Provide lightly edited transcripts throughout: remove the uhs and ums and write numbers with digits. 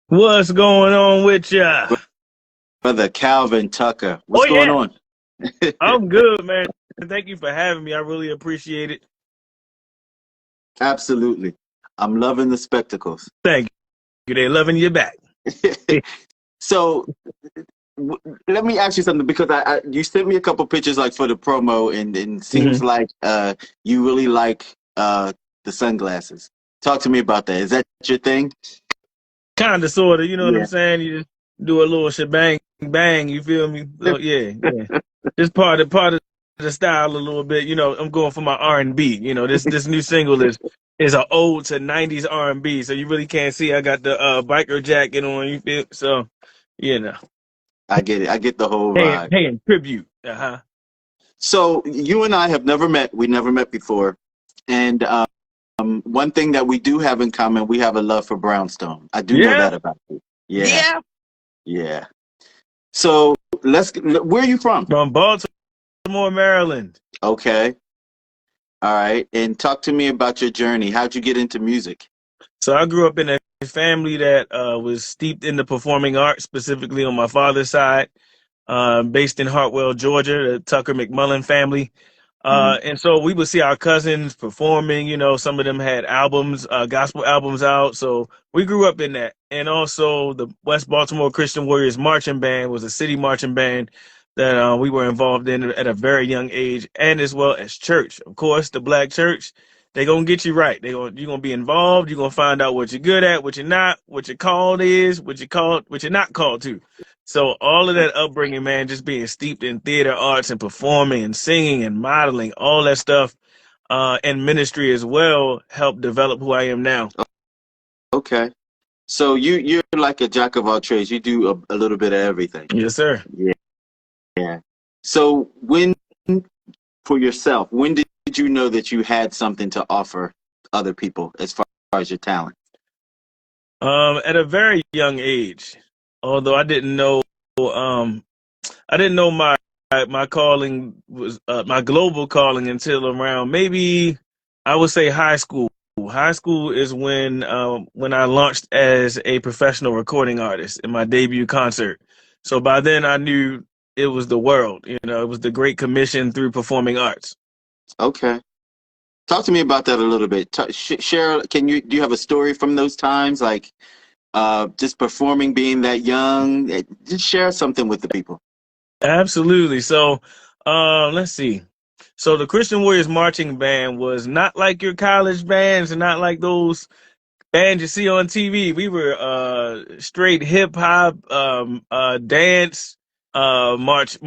What's going on with ya? Brother Calvin Tucker. Oh What's going yeah, on? I'm good, man. Thank you for having me. I really appreciate it. Absolutely. I'm loving the spectacles. Thank you. They loving you back. So let me ask you something because you sent me a couple pictures like for the promo and it Hmm. seems like you really like the sunglasses. Talk to me about that. Is that your thing? Kind of, sort of. You know what I'm Yeah. saying? You just do a little shebang, bang. You feel me? So, yeah, yeah. Just part of the style a little bit. You know, I'm going for my R&B. You know, this new single is an ode to '90s R&B. So you really can't see I got the biker jacket on. You feel so? You know, I get it. I get the whole paying vibe. paying tribute. Uh-huh. So you and I have never met. We never met before. And one thing that we do have in common, we have a love for brownstone. I do know Yeah, that about you. Yeah, yeah. yeah. So where are you from? From Baltimore, Maryland. Okay. All right. And talk to me about your journey. How'd you get into music? So I grew up in a family that was steeped in the performing arts, specifically on my father's side, based in Hartwell, Georgia, the Tucker McMullen family. Mhm. And so we would see our cousins performing. You know, some of them had albums, gospel albums out. So we grew up in that. And also the West Baltimore Christian Warriors Marching Band was a city marching band that we were involved in at a very young age, and as well as church. Of course, the black church, they gonna get you right. You're gonna be involved. You're gonna find out what you're good at, what you're not, what your called is, what you're not called to. So all of that upbringing, man, just being steeped in theater arts and performing and singing and modeling, all that stuff, and ministry as well, helped develop who I am now. Okay. So you're like a jack of all trades. You do a little bit of everything. Yes, sir. Yeah. So for yourself, when did you know that you had something to offer other people as far as your talent? At a very young age, although um, I didn't know my calling was my global calling until around maybe I would say high school. High school is when I launched as a professional recording artist in my debut concert. So by then I knew it was the world. You know, it was the Great Commission through performing arts. Okay. Talk to me about that a little bit. Share, do you have a story from those times, like just performing, being that young? Just share something with the people. Absolutely. So, let's see. So the Christian Warriors marching band was not like your college bands and not like those bands you see on TV. We were straight hip hop, dance, march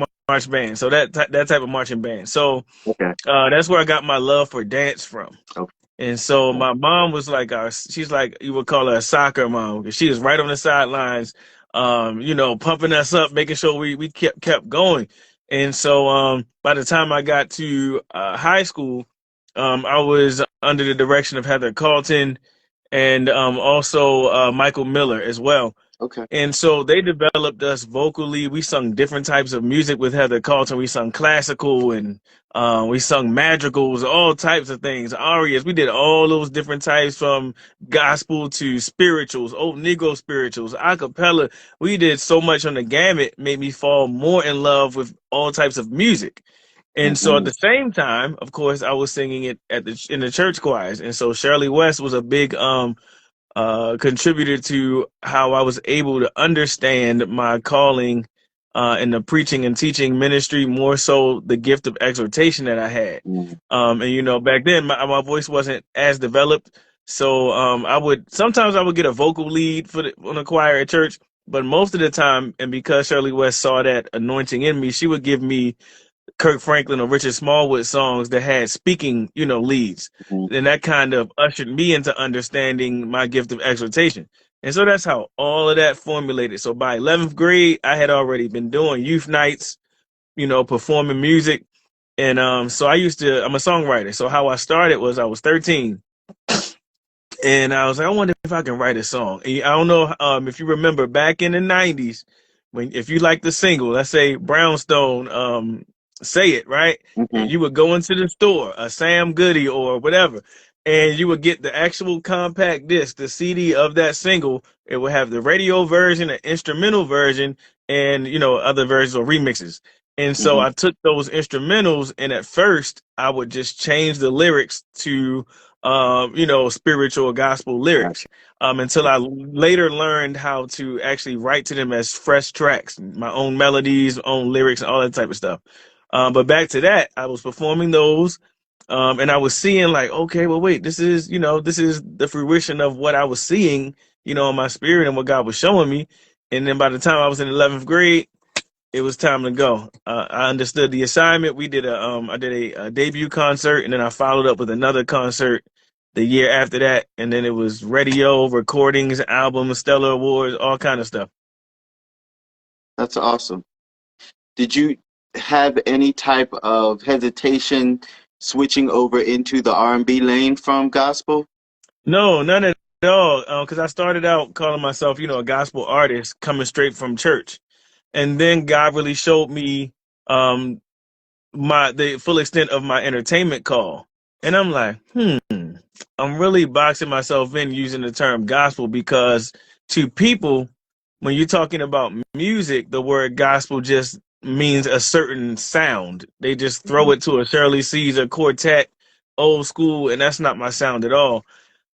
band. So that type of marching band. So Okay. that's where I got my love for dance from. Okay. And so my mom was like, she's like, you would call her a soccer mom because she was right on the sidelines, you know, pumping us up, making sure we kept going. And so by the time I got to high school, I was under the direction of Heather Carlton and also Michael Miller as well. Okay. And so they developed us vocally. We sung different types of music with Heather Carlton. We sung classical and we sung madrigals, all types of things, arias. We did all those different types from gospel to spirituals, old Negro spirituals, a cappella. We did so much on the gamut, made me fall more in love with all types of music. And so at Hmm. the same time, of course, I was singing it in the church choirs. And so Shirley West was a big contributed to how I was able to understand my calling in the preaching and teaching ministry, more so the gift of exhortation that I had. And you know, back then my voice wasn't as developed, so sometimes I would get a vocal lead on the choir at church, but most of the time, and because Shirley West saw that anointing in me, she would give me Kirk Franklin or Richard Smallwood songs that had speaking, you know, leads. And that kind of ushered me into understanding my gift of exhortation. And so that's how all of that formulated. So by 11th grade, I had already been doing youth nights, you know, performing music. And so I'm a songwriter. So how I started was I was 13 and I was like, I wonder if I can write a song. And I don't know if you remember back in the 90s, if you like the single, let's say Brownstone, Say It, right? And Hmm. you would go into the store, a Sam Goody or whatever, and you would get the actual compact disc, the CD of that single. It would have the radio version, an instrumental version, and other versions or remixes. And so I took those instrumentals, and at first I would just change the lyrics to spiritual gospel lyrics, until I later learned how to actually write to them as fresh tracks, my own melodies, own lyrics, and all that type of stuff. But back to that, I was performing those. And I was seeing like, okay, well, wait, this is the fruition of what I was seeing, in my spirit and what God was showing me. And then by the time I was in 11th grade, it was time to go. I understood the assignment. I did a debut concert, and then I followed up with another concert the year after that. And then it was radio, recordings, albums, Stellar Awards, all kind of stuff. That's awesome. Did you have any type of hesitation switching over into the R&B lane from gospel? No, none at all. Because I started out calling myself, a gospel artist coming straight from church. And then God really showed me the full extent of my entertainment call. And I'm like, I'm really boxing myself in using the term gospel, because to people, when you're talking about music, the word gospel just means a certain sound. They just throw it to a Shirley Caesar quartet, old school, and that's not my sound at all.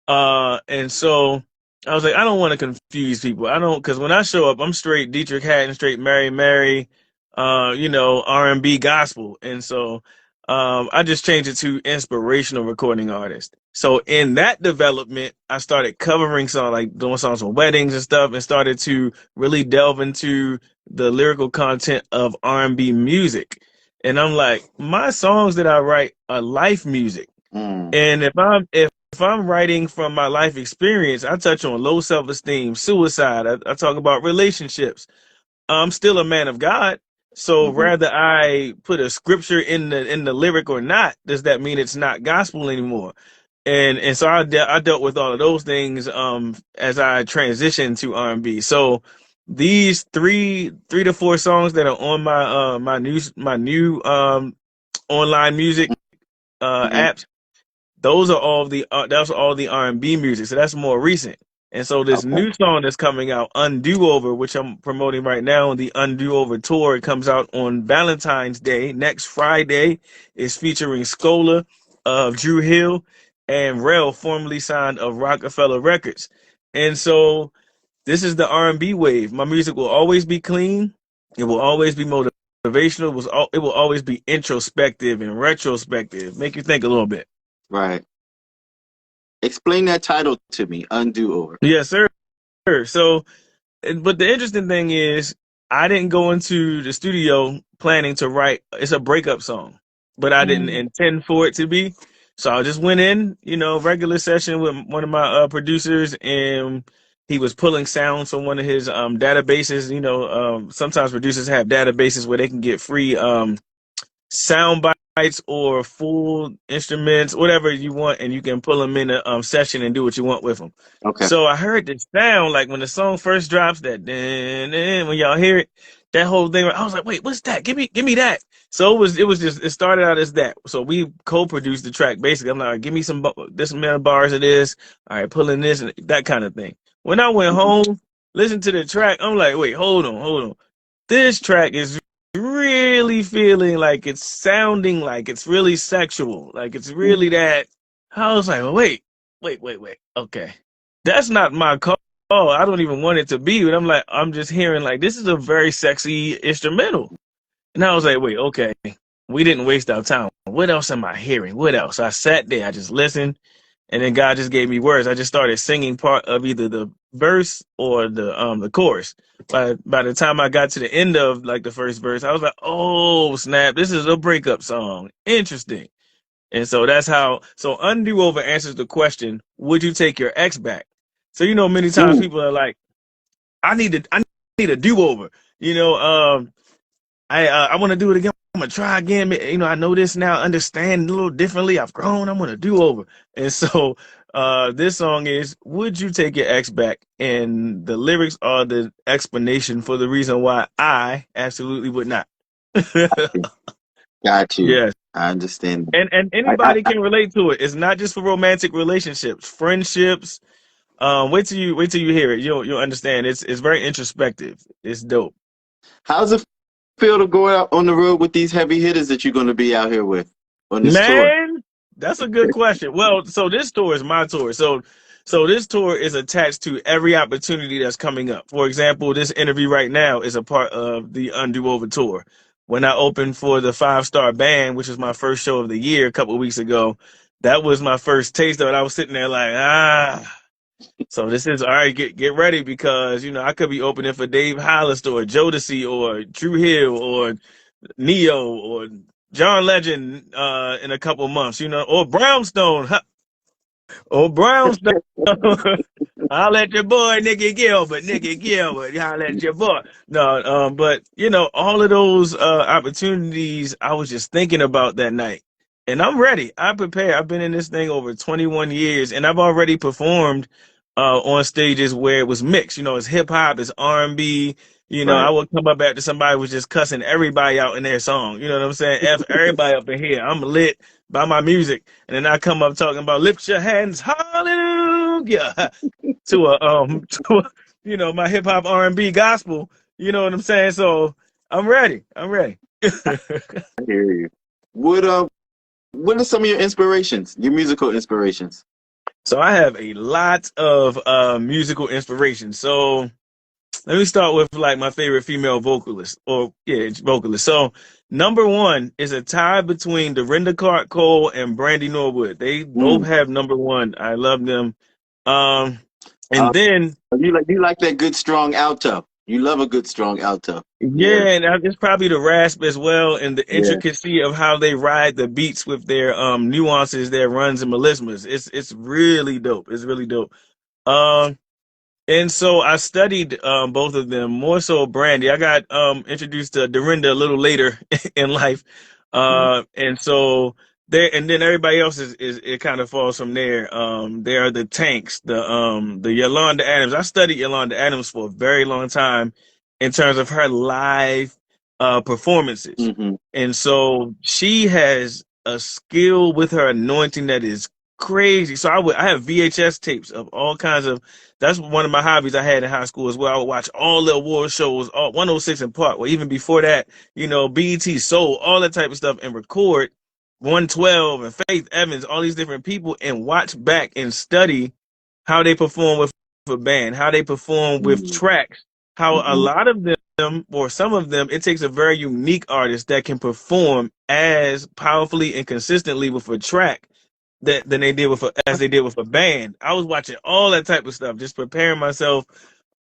And so I was like, I don't want to confuse people. Because when I show up, I'm straight Dietrich Haddon, straight Mary, R&B gospel. And so I just changed it to inspirational recording artist. So in that development, I started covering songs, like doing songs on weddings and stuff, and started to really delve into the lyrical content of R&B music. And I'm like, my songs that I write are life music. And if I'm writing from my life experience, I touch on low self-esteem, suicide. I talk about relationships. I'm still a man of God. So rather I put a scripture in the lyric or not, does that mean it's not gospel anymore? And so I dealt with all of those things as I transitioned to R&B. So these three to four songs that are on my new online music apps, those are all that's all the R&B music. So that's more recent. And so this new song that's coming out, UnDoOver, which I'm promoting right now on the UnDoOver tour, it comes out on Valentine's Day. Next Friday is featuring Scola of Druhill and Rell, formerly signed of Roc-A-Fella Records. And so this is the R&B wave. My music will always be clean. It will always be motivational. It will always be introspective and retrospective. Make you think a little bit. Right. Explain that title to me, UnDoOver. Yes, sir. So, but the interesting thing is, I didn't go into the studio planning to write. It's a breakup song, but I didn't intend for it to be. So I just went in, regular session with one of my producers, and he was pulling sounds from one of his databases. Sometimes producers have databases where they can get free sound bites or full instruments, whatever you want, and you can pull them in a session and do what you want with them. Okay. So I heard this sound, like when the song first drops, that when y'all hear it, that whole thing, I was like, wait, what's that? Give me that. So it started out as that. So we co-produced the track. Basically, I'm like, give me this amount of bars of this. All right, pulling this and that kind of thing. When I went home, listened to the track, I'm like, wait, hold on. This track is really feeling like it's sounding like it's really sexual, like it's really that. I was like, well, wait. Okay, that's not my call. I don't even want it to be. But I'm just hearing like this is a very sexy instrumental, and I was like, wait, okay, we didn't waste our time. What else am I hearing? What else? I sat there, I just listened, and then God just gave me words. I just started singing part of either the verse or the chorus. By the time I got to the end of like the first verse, I was like, oh snap, this is a breakup song. Interesting. And so that's how. So UnDoOver answers the question: would you take your ex back? So many times people are like, I need a do-over. I want to do it again. I'm gonna try again. I know this now, understand a little differently. I've grown. I'm gonna do over. And so this song is, would you take your ex back? And the lyrics are the explanation for the reason why I absolutely would not. Got you. Yes. I understand. And anybody can relate to it. It's not just for romantic relationships, friendships. Wait till you hear it. You'll understand. It's very introspective. It's dope. How's it feel to go out on the road with these heavy hitters that you're going to be out here with on this tour? Man, that's a good question. Well, so this tour is my tour. So this tour is attached to every opportunity that's coming up. For example, this interview right now is a part of the UnDoOver tour. When I opened for the 5 Star Band, which was my first show of the year a couple of weeks ago, that was my first taste of it. I was sitting there like, So this is all right. Get ready because I could be opening for Dave Hollister or Jodeci or Druhill or Neo or John Legend in a couple months, or Brownstone, or Brownstone. I'll let your boy Nicky Gilbert, I'll let your boy. No, but all of those opportunities I was just thinking about that night. And I'm ready. I'm prepared. I've been in this thing over 21 years and I've already performed on stages where it was mixed. It's hip hop, it's R&B. I would come up after somebody was just cussing everybody out in their song. You know what I'm saying? F everybody up in here. I'm lit by my music. And then I come up talking about lift your hands, hallelujah, to my hip hop R&B gospel. You know what I'm saying? So I'm ready. I'm ready. I hear you. What are some of your inspirations, your musical inspirations? So I have a lot of musical inspiration. So let me start with like my favorite female vocalist, vocalist. So number one is a tie between Dorinda Clark Cole and Brandy Norwood. They both have number one. I love them. And then you like that good strong alto. You love a good strong alto. Yeah, and it's probably the rasp as well, and the intricacy of how they ride the beats with their nuances, their runs and melismas. It's really dope. It's really dope. And so I studied both of them, more so Brandy. I got introduced to Dorinda a little later in life. And so and then everybody else is it kind of falls from there. There are the Tanks, the Yolanda Adams. I studied Yolanda Adams for a very long time in terms of her live performances. And so she has a skill with her anointing that is crazy. So I have VHS tapes of all kinds of. That's one of my hobbies I had in high school as well. I would watch all the award shows, all 106 in Park, or even before that, BET Soul, all that type of stuff, and record 112 and Faith Evans, all these different people, and watch back and study how they perform with a band, how they perform with tracks, how a lot of them, or some of them, it takes a very unique artist that can perform as powerfully and consistently with a track than they did as they did with a band. I was watching all that type of stuff, just preparing myself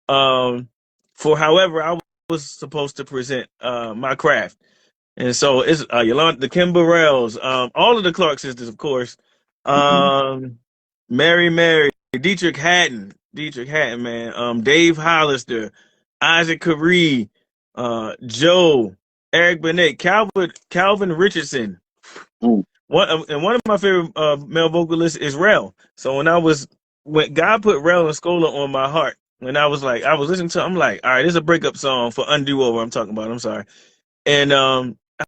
for however I was supposed to present my craft. And so it's Yolanda, the Kim Burrells, all of the Clark sisters, of course, Mary, Dietrich Hatton, man, Dave Hollister, Isaac Caree, Joe, Eric Benet, Calvin Richardson. One of my favorite male vocalists is Rell. So when God put Rell and Scola on my heart, when I was listening to, I'm like, all right, this is a breakup song for UnDoOver. I'm talking about. I'm sorry, and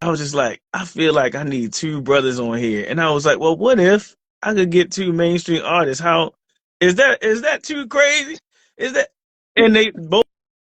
I was just like, I feel like I need 2 brothers on here, and I was like, well, what if I could get 2 mainstream artists? How is that too crazy? Is that? And they both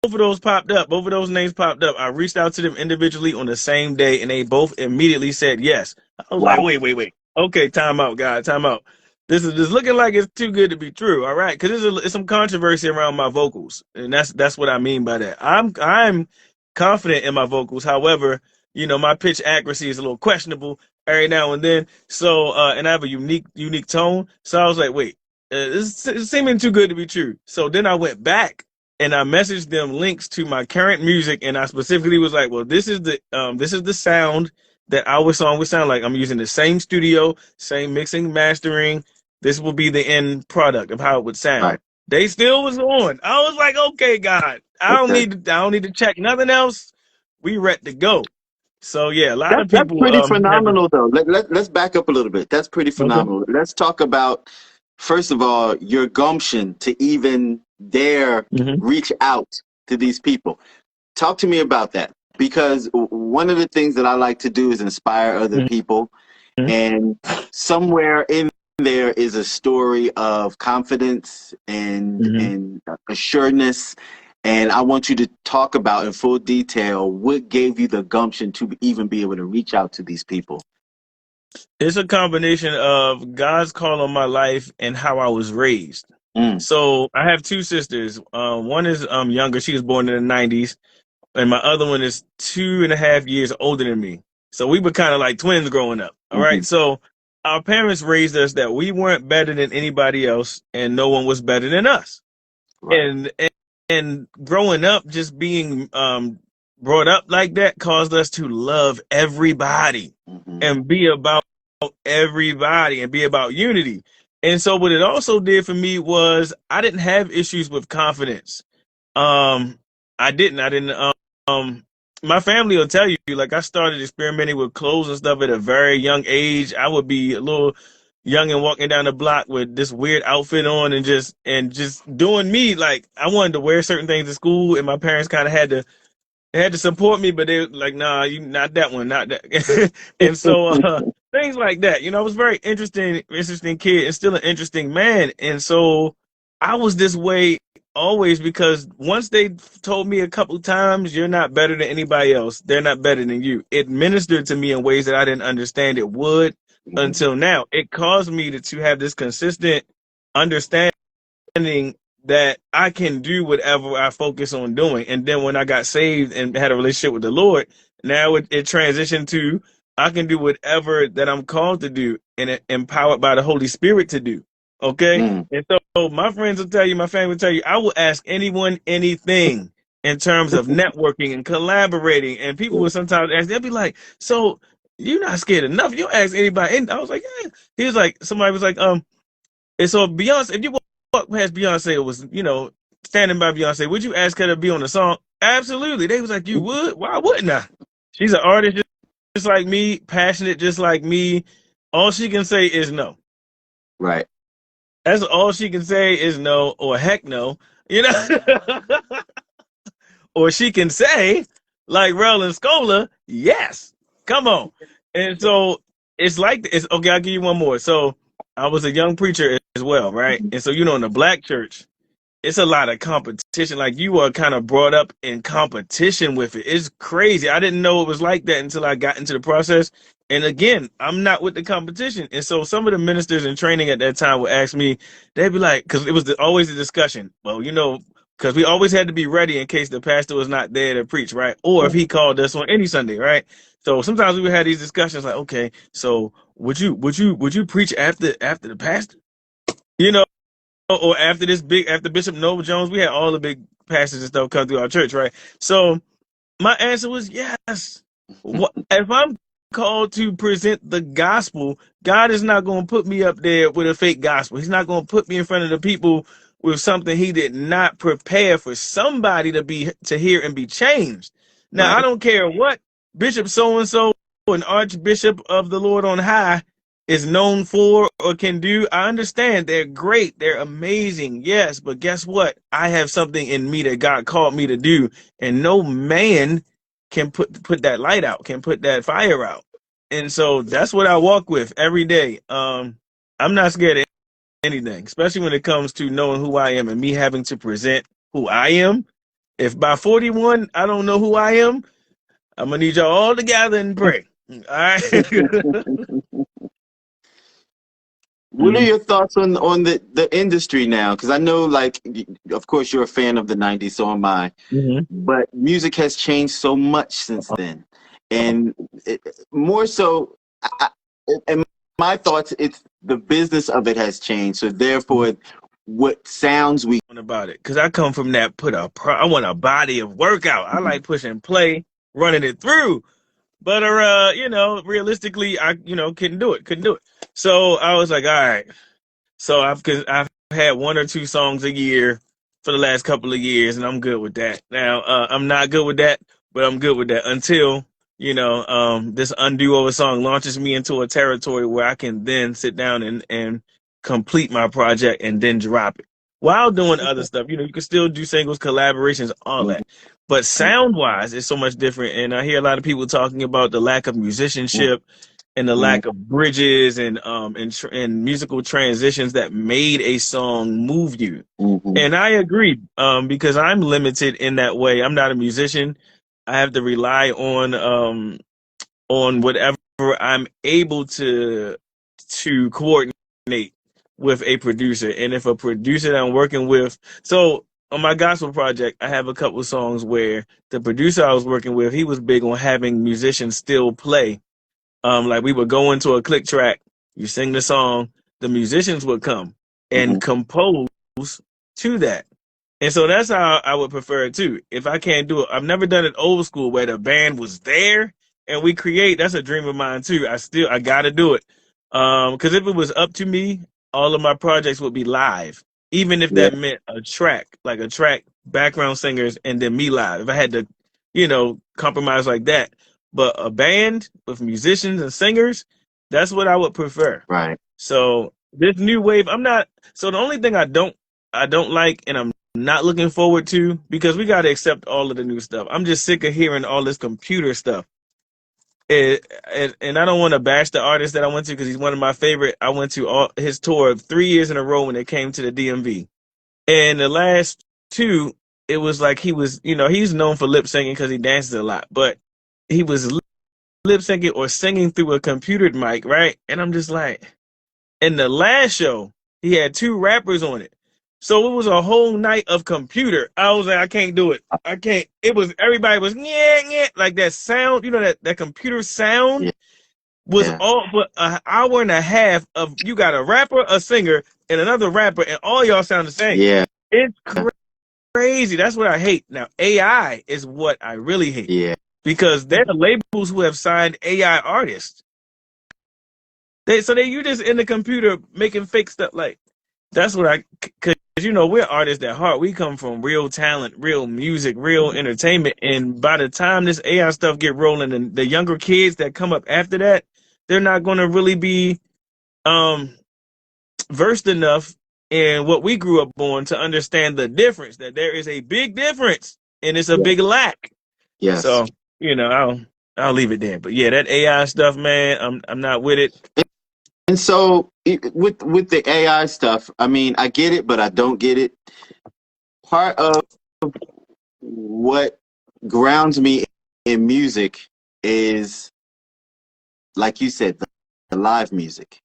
of those popped up. Both of those names popped up. I reached out to them individually on the same day, and they both immediately said yes. I was like, wait. Okay, time out, guys. Time out. This is looking like it's too good to be true. All right, because there's some controversy around my vocals, and that's what I mean by that. I'm confident in my vocals. However, my pitch accuracy is a little questionable every now and then. So, and I have a unique tone. So I was like, wait, it's seeming too good to be true. So then I went back and I messaged them links to my current music, and I specifically was like, well, this is the sound that our song would sound like. I'm using the same studio, same mixing, mastering. This will be the end product of how it would sound. Right. They still was on. I was like, okay, God, I don't need to check nothing else. We ready to go. So yeah, a lot of people. That's pretty phenomenal, though. Let's back up a little bit. That's pretty phenomenal. Okay. Let's talk about, first of all, your gumption to even dare reach out to these people. Talk to me about that. because one of the things that I like to do is inspire other people. And somewhere in there is a story of confidence and assuredness. And I want you to talk about in full detail what gave you the gumption to even be able to reach out to these people. It's a combination of God's call on my life and how I was raised. So I have two sisters. One is younger. She was born in the 90s. And my other one is 2.5 years older than me. So we were kind of like twins growing up. All right. So our parents raised us that we weren't better than anybody else and no one was better than us. Right. And growing up, just being brought up like that caused us to love everybody and be about everybody and be about unity. And so what it also did for me was I didn't have issues with confidence. I didn't. My family will tell you, like, I started experimenting with clothes and stuff at a very young age. I would be a little young and walking down the block with this weird outfit on and just doing me. Like, I wanted to wear certain things to school, and my parents kind of had to support me, but they were like, nah, you not that one, not that. And so things like that. You know, I was a very interesting kid and still an interesting man. And so I was this way always, because once they told me a couple times, you're not better than anybody else, they're not better than you, it ministered to me in ways that I didn't understand it would until now. It caused me to have this consistent understanding that I can do whatever I focus on doing. And then when I got saved and had a relationship with the Lord, now it transitioned to I can do whatever that I'm called to do and empowered by the Holy Spirit to do. Okay. And so my friends will tell you, my family will tell you, I will ask anyone anything in terms of networking and collaborating. And people will sometimes ask, they'll be like, so you're not scared enough? You'll ask anybody. And I was like, yeah. He was like, somebody was like, and so Beyonce, if you walk past Beyonce, it was, you know, standing by Beyonce, would you ask her to be on the song? Absolutely. They was like, you would? Why wouldn't I? She's an artist just like me, passionate just like me. All she can say is no. Right. That's all she can say is no, or heck no, you know. Or she can say, like Rell and Scola, yes, come on. And so it's like, it's okay. I'll give you one more. So I was a young preacher as well, right? And so, you know, in the black church, it's a lot of competition. Like, you are kind of brought up in competition with it. It's crazy. I didn't know it was like that until I got into the process. And again, I'm not with the competition. And so some of the ministers in training at that time would ask me, they'd be like, because it was always a discussion. Well, you know, because we always had to be ready in case the pastor was not there to preach, right? Or if he called us on any Sunday, right? So sometimes we would have these discussions like, okay, so would you preach after the pastor? You know, or after Bishop Noble Jones? We had all the big pastors and stuff come through our church, right? So my answer was yes. If I'm called to present the gospel, God is not going to put me up there with a fake gospel. He's not going to put me in front of the people with something he did not prepare for somebody to hear and be changed. Now, right. I don't care what Bishop so-and-so, an Archbishop of the Lord on high, is known for or can do. I understand they're great, they're amazing, yes, but guess what? I have something in me that God called me to do, and no man can put that light out, can put that fire out. And so that's what I walk with every day. I'm not scared of anything, especially when it comes to knowing who I am and me having to present who I am. If by 41 I don't know who I am, I'm gonna need y'all all together and pray. All right. What are your thoughts on the industry now? Because I know, like, of course, you're a fan of the 90s, so am I. But music has changed so much since then. And more so, in my thoughts, it's the business of it has changed. So therefore, what sounds we about it? Because I come from that I want a body of workout. I like pushing play, running it through. But you know, realistically, I couldn't do it. So I was like, all right. So I've had 1 or 2 songs a year for the last couple of years, and I'm good with that. Now I'm not good with that, but I'm good with that until, you know, this UnDoOver song launches me into a territory where I can then sit down and complete my project and then drop it while doing other stuff. You know, you can still do singles, collaborations, all that. but sound wise, it's so much different. And I hear a lot of people talking about the lack of musicianship and the lack of bridges and musical transitions that made a song move you. And I agree, because I'm limited in that way. I'm not a musician. I have to rely on whatever I'm able to coordinate with a producer. And if a producer that I'm working with, so on my gospel project, I have a couple of songs where the producer I was working with, he was big on having musicians still play. Like we would go into a click track, you sing the song, the musicians would come and compose to that. And so that's how I would prefer it too. If I can't do it, I've never done it old school where the band was there and we create. That's a dream of mine too. I gotta do it. Because if it was up to me, all of my projects would be live, even if that meant a track, background singers, and then me live. If I had to, compromise like that. But a band with musicians and singers, that's what I would prefer. Right. So this new wave, so the only thing I don't like, and I'm not looking forward to, because we got to accept all of the new stuff. I'm just sick of hearing all this computer stuff. And I don't want to bash the artist that I went to because he's one of my favorite. I went to his tour 3 years in a row when it came to the DMV. And the last two, it was like he was, he's known for lip syncing because he dances a lot, but he was lip syncing or singing through a computer mic, right? And I'm just like, in the last show, he had 2 rappers on it. So it was a whole night of computer. I was like, I can't do it. I can't. Everybody was, like that sound, that computer sound was all but an hour and a half of, you got a rapper, a singer, and another rapper, and all y'all sound the same. Yeah. It's crazy. That's what I hate. Now, AI is what I really hate. Yeah. Because they're the labels who have signed AI artists. You just in the computer making fake stuff. Like, that's what because we're artists at heart. We come from real talent, real music, real entertainment. And by the time this AI stuff get rolling, and the younger kids that come up after that, they're not going to really be versed enough in what we grew up on to understand the difference, that there is a big difference and it's a big lack. Yes. So, I'll leave it there. But yeah, that AI stuff, man, I'm not with it. And so with the AI stuff, I mean, I get it, but I don't get it. Part of what grounds me in music is, like you said, the live music.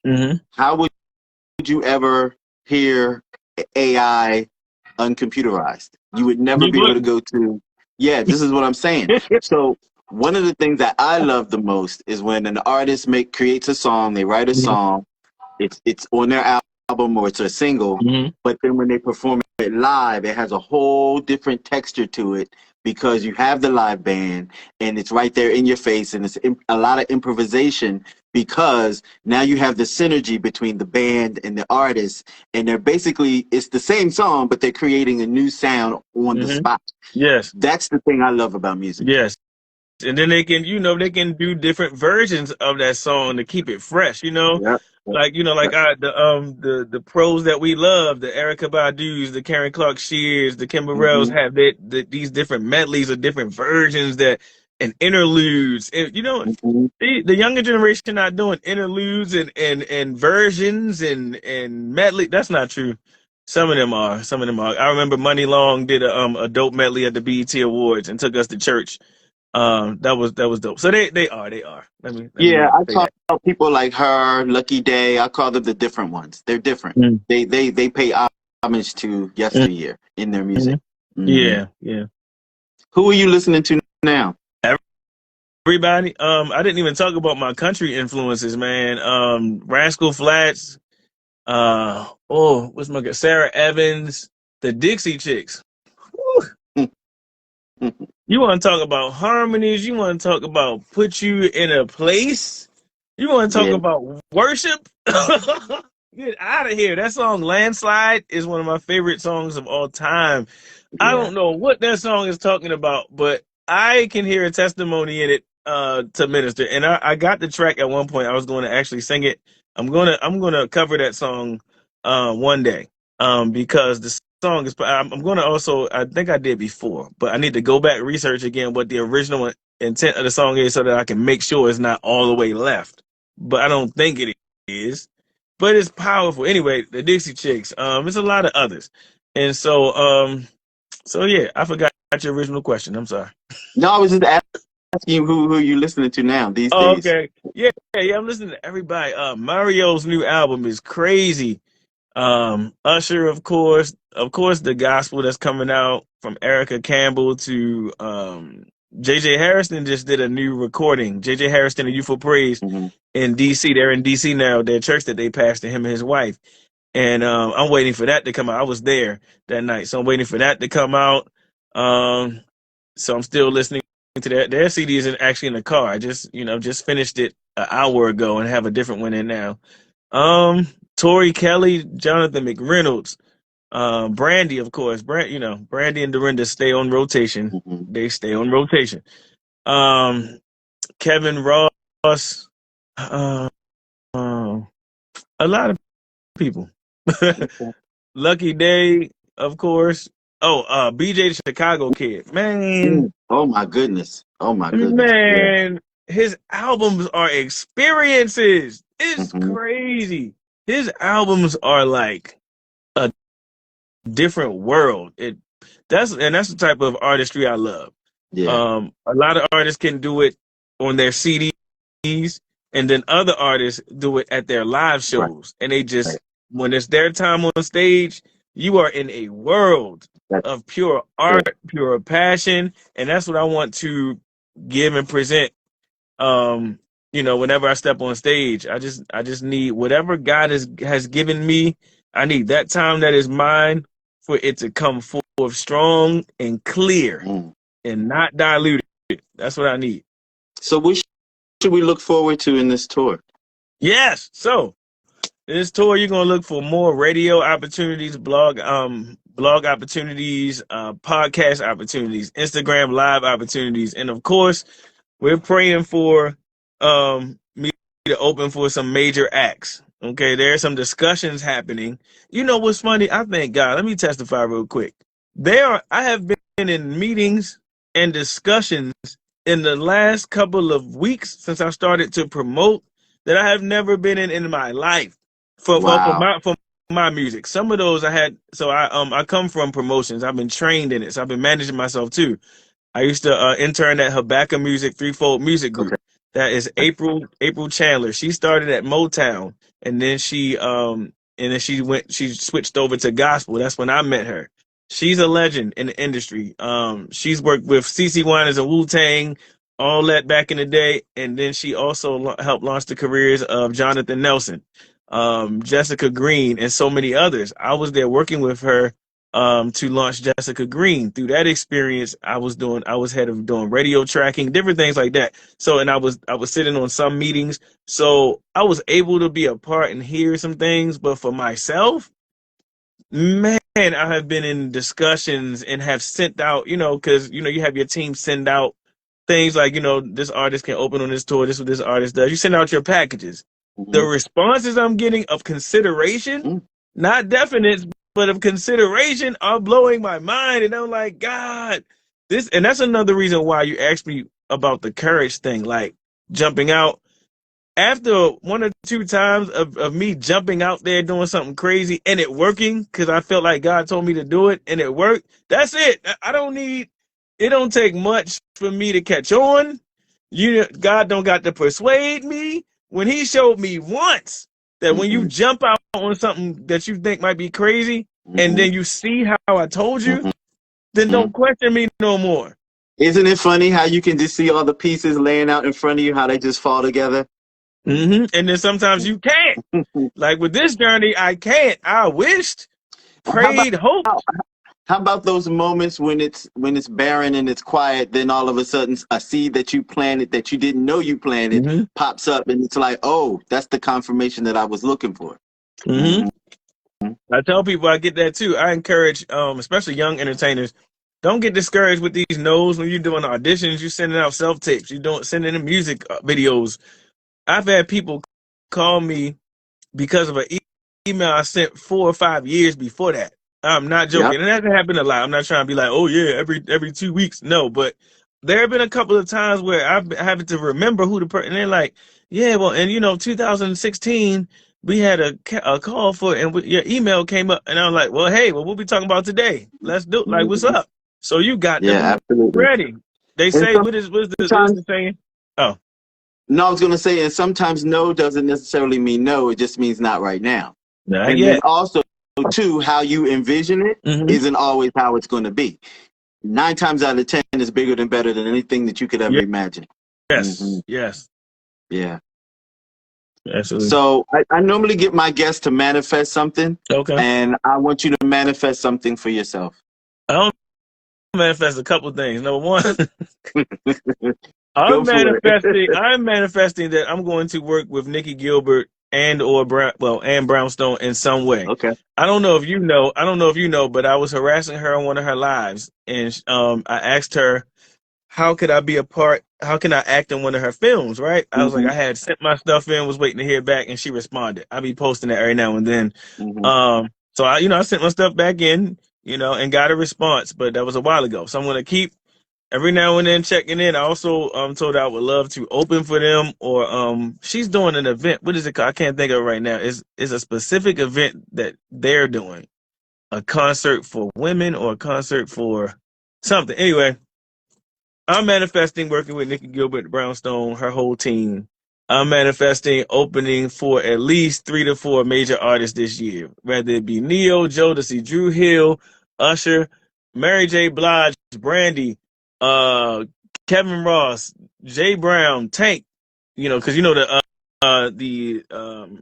How would you ever hear AI uncomputerized? You would never be able to go to, this is what I'm saying. So one of the things that I love the most is when an artist creates a song, they write a song, it's on their album or it's a single, but then when they perform it live, it has a whole different texture to it because you have the live band and it's right there in your face, and it's a lot of improvisation because now you have the synergy between the band and the artist, and it's the same song, but they're creating a new sound on the spot. Yes. That's the thing I love about music. Yes. And then they can, they can do different versions of that song to keep it fresh, Yep. The pros that we love, the Erykah Badu's, the Karen Clark Shears, the Kimber Rells have these different medleys of different versions and interludes. And, the younger generation not doing interludes and versions and medley. That's not true. Some of them are. I remember Money Long did a dope medley at the BET Awards and took us to church. That was dope. So they are. I call people like her, Lucky Day. I call them the different ones. They're different. They pay homage to yesteryear in their music. Yeah. Who are you listening to now? Everybody. I didn't even talk about my country influences, man. Rascal Flatts. What's my girl? Sarah Evans, the Dixie Chicks. You want to talk about harmonies? You want to talk about put you in a place? You want to talk about worship? Get out of here. That song Landslide is one of my favorite songs of all time. I don't know what that song is talking about, but I can hear a testimony in it to minister. And I got the track at one point. I was going to actually sing it. I'm gonna cover that song one day because the song is. I'm going to also. I think I did before, but I need to go back and research again what the original intent of the song is, so that I can make sure it's not all the way left. But I don't think it is. But it's powerful. Anyway, the Dixie Chicks. There's a lot of others, and so yeah, I forgot your original question. I'm sorry. No, I was just asking you who you listening to now these days. Okay. Yeah. I'm listening to everybody. Mario's new album is crazy. Usher, of course, the gospel that's coming out from Erica Campbell to JJ Harrison just did a new recording. JJ Harrison and Youthful Praise in DC. They're in DC now. Their church that they pastored, him and his wife. And I'm waiting for that to come out. I was there that night, so I'm waiting for that to come out. So I'm still listening to that. Their CD is actually in the car. I just finished it an hour ago and have a different one in now. Tori Kelly, Jonathan McReynolds, Brandy, of course. Brandy and Dorinda stay on rotation. They stay on rotation. Kevin Ross, a lot of people. Lucky Day, of course. BJ the Chicago Kid, man. Oh my goodness. Man, his albums are experiences. It's crazy. His albums are like a different world. That's the type of artistry I love. Yeah. A lot of artists can do it on their CDs, and then other artists do it at their live shows. And they just, when it's their time on stage, you are in a world of pure art, pure passion, and that's what I want to give and present. Whenever I step on stage, I just need whatever God has given me. I need that time that is mine for it to come forth strong and clear and not diluted. That's what I need. So what should we look forward to in this tour? Yes. So this tour, you're gonna look for more radio opportunities, blog opportunities, podcast opportunities, Instagram live opportunities, and of course, we're praying for me to open for some major acts. Okay, there's some discussions happening. You know what's funny? I thank God. Let me testify real quick. I have been in meetings and discussions in the last couple of weeks since I started to promote that I have never been in my life for my music. Some of those I had. So I come from promotions. I've been trained in it. So I've been managing myself too. I used to intern at Habakkuk Music, Threefold Music Group. Okay. That is April Chandler. She started at Motown, and then she switched over to gospel. That's when I met her. She's a legend in the industry. She's worked with CeCe Winans and Wu-Tang, all that back in the day, and then she also helped launch the careers of Jonathan Nelson, Jessica Green, and so many others. I was there working with her to launch Jessica Green. Through that experience, I was head of doing radio tracking, different things like that. So, and I was sitting on some meetings, so I was able to be a part and hear some things. But for myself, man, I have been in discussions and have sent out, because you have your team send out things like, this artist can open on this tour. This is what this artist does. You send out your packages. The responses I'm getting of consideration, not definite, but of consideration, are blowing my mind. And I'm like, God, and that's another reason why you asked me about the courage thing, like jumping out. After one or two times of me jumping out there doing something crazy and it working, because I felt like God told me to do it and it worked, that's it. It don't take much for me to catch on. God don't got to persuade me. When he showed me once that when you jump out on something that you think might be crazy, and then you see how I told you, then don't question me no more. Isn't it funny how you can just see all the pieces laying out in front of you, how they just fall together? And then sometimes you can't. Like with this journey, I can't. I wished, prayed, hoped. How about those moments when it's barren and it's quiet, then all of a sudden a seed that you planted that you didn't know you planted pops up, and it's like, oh, that's the confirmation that I was looking for. I tell people I get that too. I encourage, especially young entertainers, don't get discouraged with these no's when you're doing auditions. You're sending out self-tapes. You're sending in music videos. I've had people call me because of an email I sent 4 or 5 years before that. I'm not Yep. joking. And that happened a lot. I'm not trying to be like, oh yeah, every 2 weeks. No, but there have been a couple of times where I've been having to remember who the person. And they're like, yeah, well, and 2016 we had a call for, and your email came up, and I'm like, well, hey, well, we'll be talking about today. Let's do it. Like, what's up? So you got to Yeah, be absolutely. ready. They say, what is the saying? Oh. No, I was going to say, and sometimes no doesn't necessarily mean no. It just means not right now. Not and yet. then also, too, how you envision it isn't always how it's going to be. 9 times out of 10 is bigger than better than anything that you could ever imagine. Yes. Yes. Yeah. Absolutely. So I normally get my guests to manifest something. Okay. And I want you to manifest something for yourself. I don't manifest a couple things. Number one, I'm manifesting that I'm going to work with Nikki Gilbert and Brownstone in some way. Okay. I don't know if you know, but I was harassing her on one of her lives, and I asked her, how could I be a part? How can I act in one of her films? Right? I was like, I had sent my stuff in, was waiting to hear back, and she responded. I be posting it every now and then. So I sent my stuff back in, and got a response, but that was a while ago. So I'm gonna keep every now and then checking in. I also told her I would love to open for them, or she's doing an event. What is it called? I can't think of it right now. It's a specific event that they're doing, a concert for women or a concert for something. Anyway, I'm manifesting working with Nikki Gilbert, Brownstone, her whole team. I'm manifesting opening for at least 3 to 4 major artists this year, whether it be Neo, Jodeci, Druhill, Usher, Mary J. Blige, Brandy, Kevin Ross, Jay Brown, Tank. Because the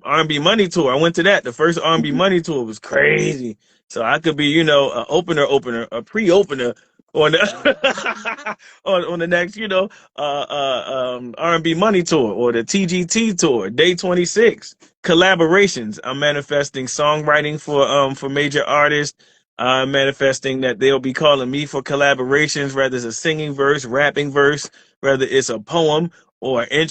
R&B Money Tour. I went to that. The first R&B Money Tour was crazy. So I could be, an opener, a pre-opener on the on the next, R&B Money Tour or the TGT Tour, Day 26. Collaborations. I'm manifesting songwriting for major artists. I'm manifesting that they'll be calling me for collaborations, whether it's a singing verse, rapping verse, whether it's a poem or a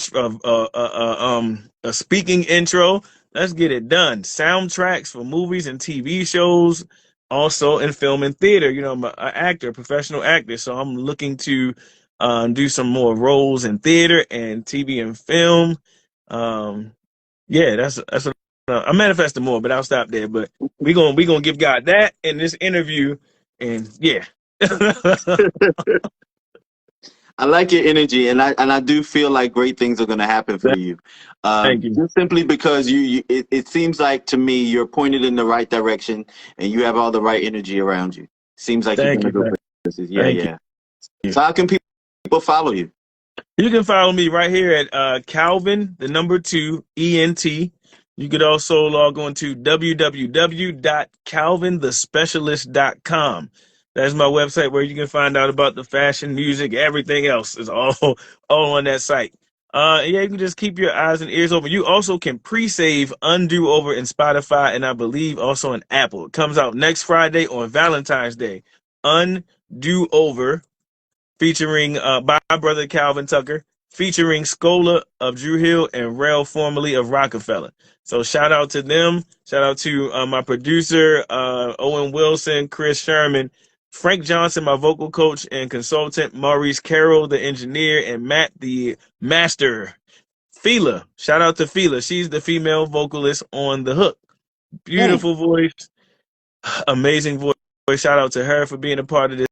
speaking intro. Let's get it done. Soundtracks for movies and TV shows. Also in film and theater, I'm an actor, professional actor, so I'm looking to do some more roles in theater and TV and film. That's what I'm manifesting more, but I'll stop there. But we gonna give God that in this interview, and yeah. I like your energy, and I do feel like great things are going to happen for you. Thank you. Just simply because it seems like to me you're pointed in the right direction, and you have all the right energy around you. Seems like you're going to go places. Yeah. So how can people follow you? You can follow me right here at Calvin, the number 2, ENT. You could also log on to www.calvinthespecialist.com. That's my website where you can find out about the fashion, music, everything else is all on that site. You can just keep your eyes and ears open. You also can pre-save UnDoOver in Spotify, and I believe also in Apple. It comes out next Friday on Valentine's Day. UnDoOver, featuring by my brother Calvin Tucker, featuring Scola of Druhill and Rell, formerly of Roc-A-Fella. So shout out to them. Shout out to my producer, Owen Wilson, Chris Sherman, Frank Johnson, my vocal coach and consultant, Maurice Carroll, the engineer, and Matt, the master. Fela, shout out to Fela. She's the female vocalist on The Hook. Beautiful voice, amazing voice. Shout out to her for being a part of this